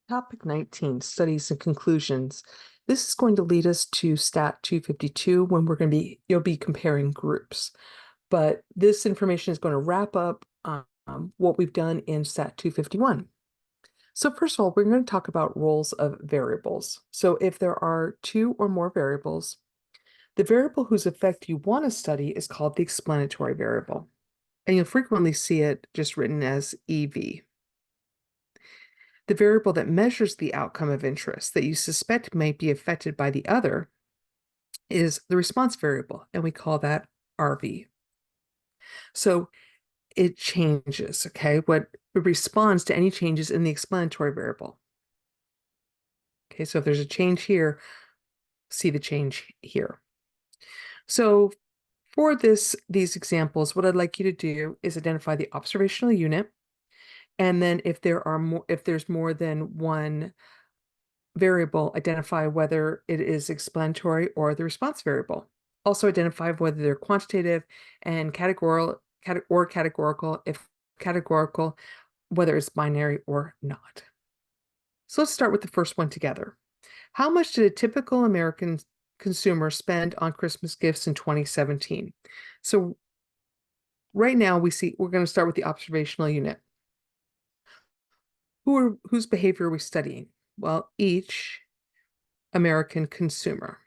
Topic 19, studies and conclusions. This is going to lead us to Stat 252 when you'll be comparing groups. But this information is going to wrap up what we've done in Stat 251. So first of all, we're going to talk about roles of variables. So if there are two or more variables, the variable whose effect you want to study is called the explanatory variable. And you'll frequently see it just written as EV. The variable that measures the outcome of interest that you suspect might be affected by the other is the response variable, and we call that RV. So it changes, okay? What it responds to any changes in the explanatory variable. Okay, so if there's a change here, see the change here. So for these examples, what I'd like you to do is identify the observational unit, and then if there's more than one variable, identify whether it is explanatory or the response variable. Also identify whether they're quantitative and categorical, if categorical, whether it's binary or not. So let's start with the first one together. How much did a typical American consumer spend on Christmas gifts in 2017? So right now we're going to start with the observational unit. Whose behavior are we studying? Well, each American consumer.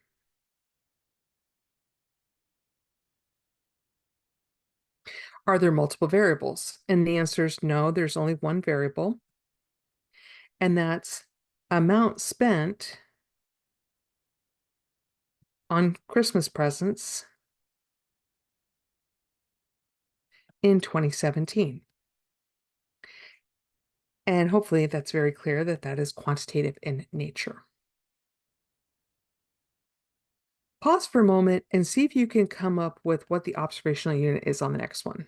Are there multiple variables? And the answer is no, there's only one variable, and that's amount spent on Christmas presents in 2017. And hopefully that's very clear that that is quantitative in nature. Pause for a moment and see if you can come up with what the observational unit is on the next one.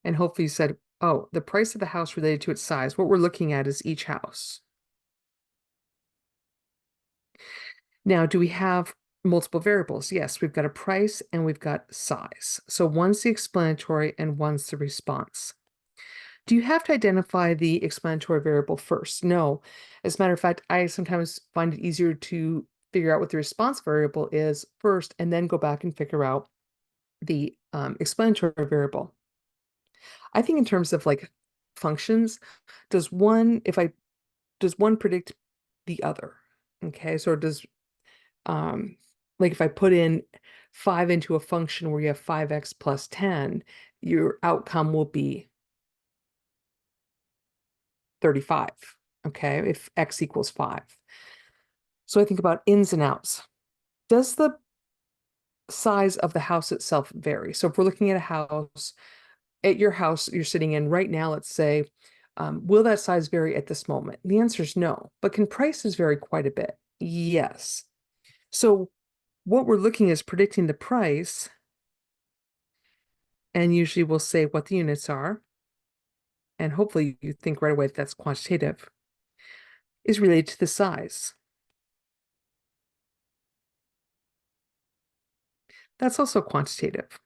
And hopefully you said, oh, the price of the house related to its size. What we're looking at is each house. Now, do we have multiple variables? Yes, we've got a price and we've got size. So one's the explanatory and one's the response. Do you have to identify the explanatory variable first? No. As a matter of fact, I sometimes find it easier to figure out what the response variable is first and then go back and figure out the explanatory variable. I think in terms of like functions, does one predict the other? Okay, so does like if I put in 5 into a function where you have 5x plus 10, your outcome will be 35, okay, if x equals 5. So I think about ins and outs. Does the size of the house itself vary? So if we're looking at a house, at your house you're sitting in right now, let's say, will that size vary at this moment? The answer is no. But can prices vary quite a bit? Yes. So what we're looking is predicting the price, and usually we'll say what the units are, and hopefully you think right away that that's quantitative, is related to the size. That's also quantitative.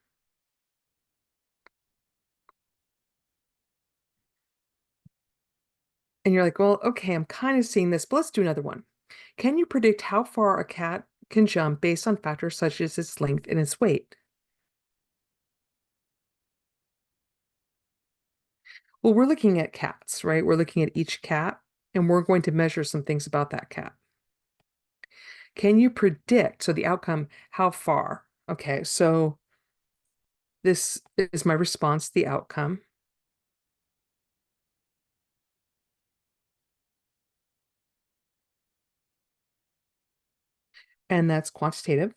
And you're like, well, okay, I'm kind of seeing this, but let's do another one. Can you predict how far a cat can jump based on factors such as its length and its weight? Well, we're looking at cats, right? We're looking at each cat, and we're going to measure some things about that cat. Can you predict, so the outcome, how far? Okay, so this is my response, the outcome. And that's quantitative.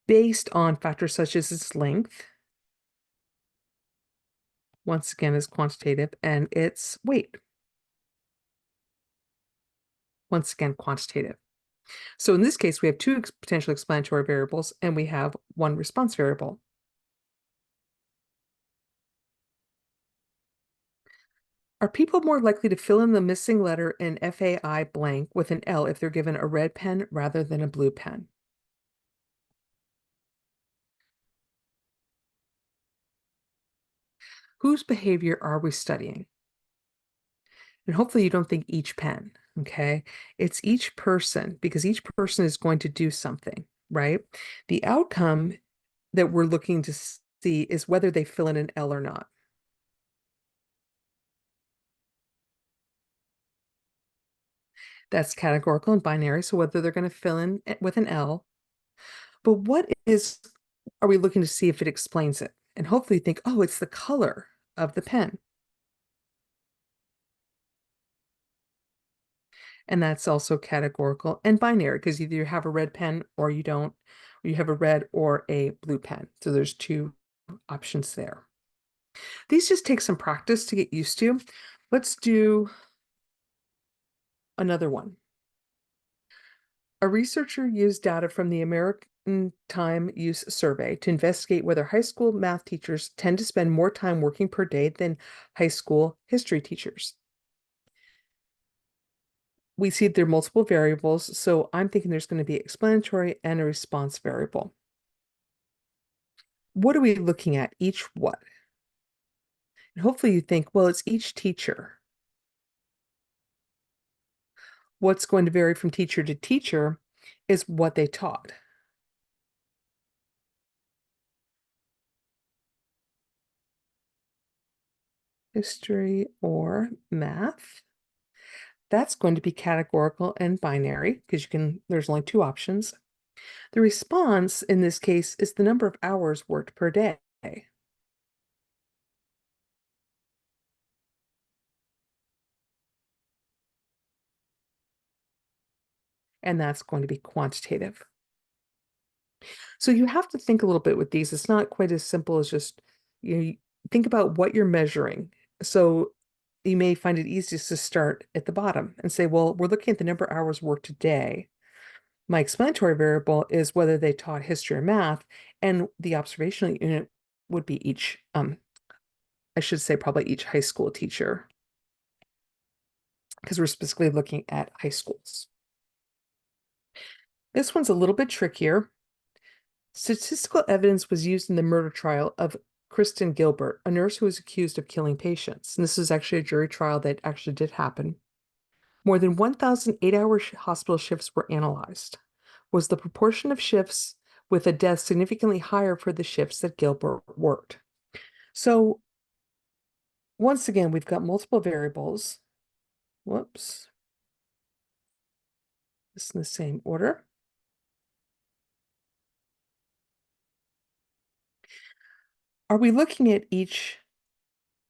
Based on factors such as its length, once again, is quantitative, and its weight, once again, quantitative. So in this case, we have two potential explanatory variables, and we have one response variable. Are people more likely to fill in the missing letter in FAI blank with an L if they're given a red pen rather than a blue pen? Whose behavior are we studying? And hopefully you don't think each pen, okay? It's each person because each person is going to do something, right? The outcome that we're looking to see is whether they fill in an L or not. That's categorical and binary, so whether they're going to fill in with an L. But are we looking to see if it explains it? And hopefully think, oh, it's the color of the pen. And that's also categorical and binary because either you have a red pen or you don't, or you have a red or a blue pen. So there's two options there. These just take some practice to get used to. Let's do another one. A researcher used data from the American Time Use Survey to investigate whether high school math teachers tend to spend more time working per day than high school history teachers. We see there are multiple variables, so I'm thinking there's going to be explanatory and a response variable. What are we looking at? Each what? And hopefully you think, well, it's each teacher. What's going to vary from teacher to teacher is what they taught. History or math. That's going to be categorical and binary because there's only two options. The response in this case is the number of hours worked per day. And that's going to be quantitative. So you have to think a little bit with these. It's not quite as simple as just, you think about what you're measuring. So you may find it easiest to start at the bottom and say, well, we're looking at the number of hours worked a day. My explanatory variable is whether they taught history or math, and the observational unit would be I should say probably each high school teacher, because we're specifically looking at high schools. This one's a little bit trickier. Statistical evidence was used in the murder trial of Kristen Gilbert, a nurse who was accused of killing patients. And this is actually a jury trial that actually did happen. More than 1,000 8-hour hospital shifts were analyzed. Was the proportion of shifts with a death significantly higher for the shifts that Gilbert worked? So once again, we've got multiple variables. Whoops. This in the same order. Are we looking at each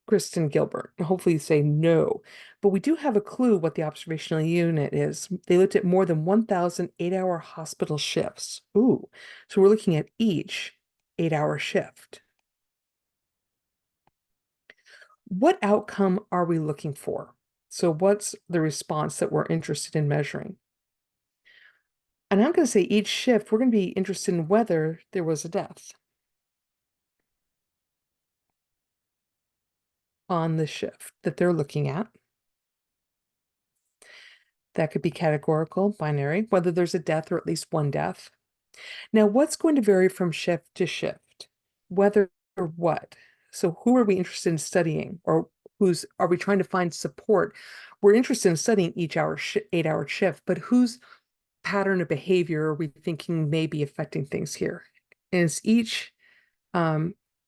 Kristen Gilbert? Hopefully you say no, but we do have a clue what the observational unit is. They looked at more than 1,000 8-hour hospital shifts. Ooh, so we're looking at each 8-hour shift. What outcome are we looking for? So what's the response that we're interested in measuring? And I'm going to say each shift, we're going to be interested in whether there was a death on the shift that they're looking at. That could be categorical, binary, whether there's a death or at least one death. Now, what's going to vary from shift to shift? Whether or what? So who are we interested in studying, or are we trying to find support? We're interested in studying each 8-hour shift, but whose pattern of behavior are we thinking may be affecting things here? And it's each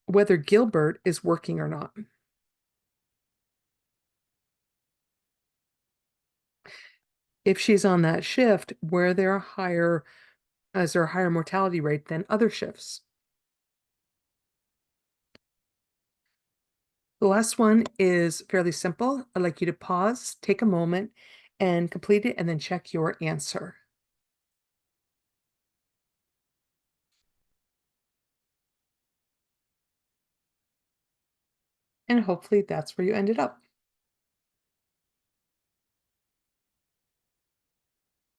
whether Gilbert is working or not. If she's on that shift where is there a higher mortality rate than other shifts? The last one is fairly simple. I'd like you to pause, take a moment, and complete it, and then check your answer. And hopefully that's where you ended up.